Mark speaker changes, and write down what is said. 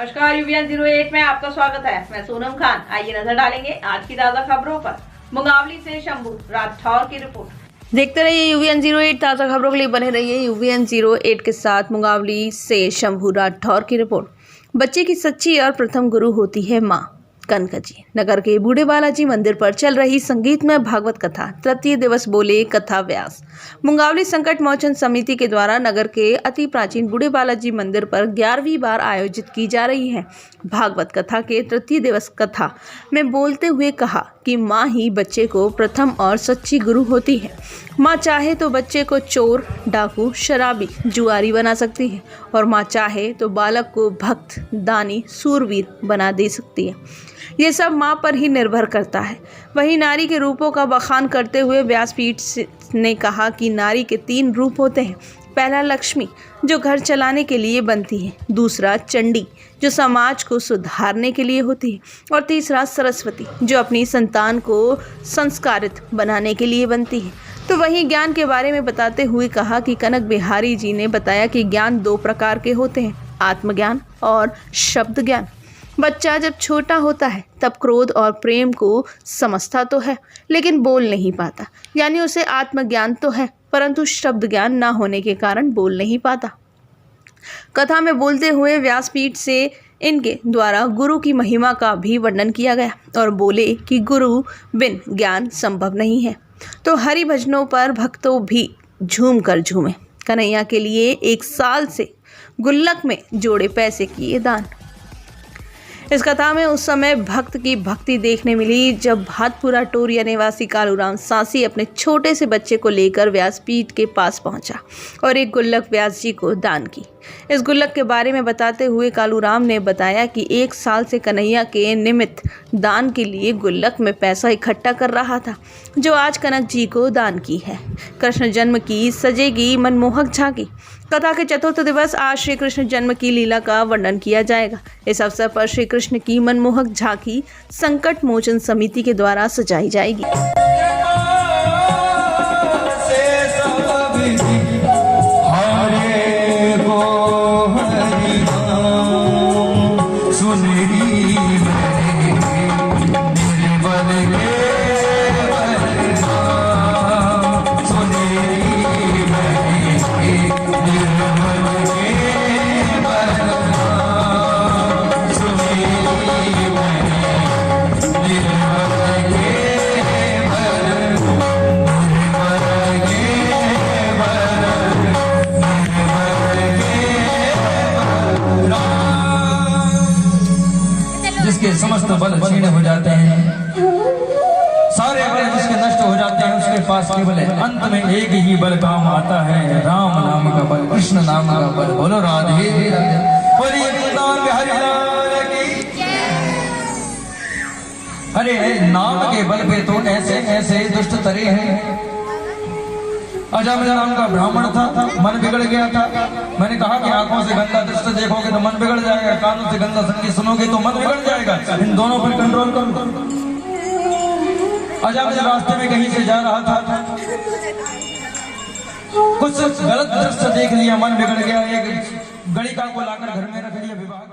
Speaker 1: नमस्कार, यूवीएन 08 में आपका स्वागत है। मैं सोनम खान। आइए नजर डालेंगे आज की ताजा खबरों पर। मुंगावली से शंभू राठौर की रिपोर्ट। देखते रहिए यूवीएन 08 ताजा खबरों के लिए बने रहिए यूवीएन 08 के साथ। मुंगावली से शंभू राठौर की रिपोर्ट। बच्चे की सच्ची और प्रथम गुरु होती है माँ। कनकजी नगर के बूढ़े बालाजी मंदिर पर चल रही संगीतमय भागवत कथा तृतीय दिवस बोले कथा व्यास। मुंगावली संकट मोचन समिति के द्वारा नगर के अति प्राचीन बूढ़े बालाजी मंदिर पर 11वीं बार आयोजित की जा रही है भागवत कथा के तृतीय दिवस कथा में बोलते हुए कहा कि माँ ही बच्चे को प्रथम और सच्ची गुरु होती है। माँ चाहे तो बच्चे को चोर, डाकू, शराबी, जुआरी बना सकती है और माँ चाहे तो बालक को भक्त, दानी, सूरवीर बना दे सकती है। ये सब माँ पर ही निर्भर करता है। वहीं नारी के रूपों का बखान करते हुए व्यासपीठ ने कहा कि नारी के 3 रूप होते हैं। पहला लक्ष्मी, जो घर चलाने के लिए बनती है। दूसरा चंडी, जो समाज को सुधारने के लिए होती है। और तीसरा सरस्वती, जो अपनी संतान को संस्कारित बनाने के लिए बनती है। तो वहीं ज्ञान के बारे में बताते हुए कहा कि कनक बिहारी जी ने बताया कि ज्ञान 2 प्रकार के होते हैं, आत्मज्ञान और शब्द ज्ञान। बच्चा जब छोटा होता है तब क्रोध और प्रेम को समझता तो है लेकिन बोल नहीं पाता, यानी उसे आत्मज्ञान तो है परंतु शब्द ज्ञान ना होने के कारण बोल नहीं पाता। कथा में बोलते हुए व्यासपीठ से इनके द्वारा गुरु की महिमा का भी वर्णन किया गया और बोले कि गुरु बिन ज्ञान संभव नहीं है। तो हरि भजनों पर भक्तों भी झूम कर झूमे। कन्हैया के लिए 1 साल से गुल्लक में जोड़े पैसे किए दान। इस कथा में उस समय भक्त की भक्ति देखने मिली जब भातपुरा टोरिया निवासी कालूराम सांसी अपने छोटे से बच्चे को लेकर व्यासपीठ के पास पहुंचा और एक गुल्लक व्यास जी को दान की। इस गुल्लक के बारे में बताते हुए कालूराम ने बताया कि 1 साल से कन्हैया के निमित्त दान के लिए गुल्लक में पैसा इकट्ठा कर रहा था, जो आज कनक जी को दान की है। कृष्ण जन्म की सजेगी मनमोहक झांकी। कथा के चतुर्थ दिवस आज श्री कृष्ण जन्म की लीला का वर्णन किया जाएगा। इस अवसर पर श्री कृष्ण की मनमोहक झांकी संकट मोचन समिति के द्वारा सजाई जाएगी।
Speaker 2: जिसके समस्त बल क्षीण हो जाते हैं, सारे बल जिसके नष्ट हो जाते हैं, उसके पास केवल अंत में एक ही बल काम आता है, राम नाम का बल, कृष्ण नाम का बल। बोलो राधे बोलिए वृंदावन बिहारी लाल की। अरे नाम के बल पे तो ऐसे ऐसे दुष्ट तरे हैं। अजामिल नाम का ब्राह्मण था, मन बिगड़ गया था। मैंने कहा कि आंखों से गंदा दृश्य देखोगे तो मन बिगड़ जाएगा, कानों से गंदा संगीत सुनोगे तो मन बिगड़ जाएगा। इन दोनों पर कंट्रोल करो। अजामिल रास्ते में कहीं से जा रहा था, कुछ गलत दृश्य देख लिया, मन बिगड़ गया। एक गणिका को लाकर घर में रख लिया, विवाह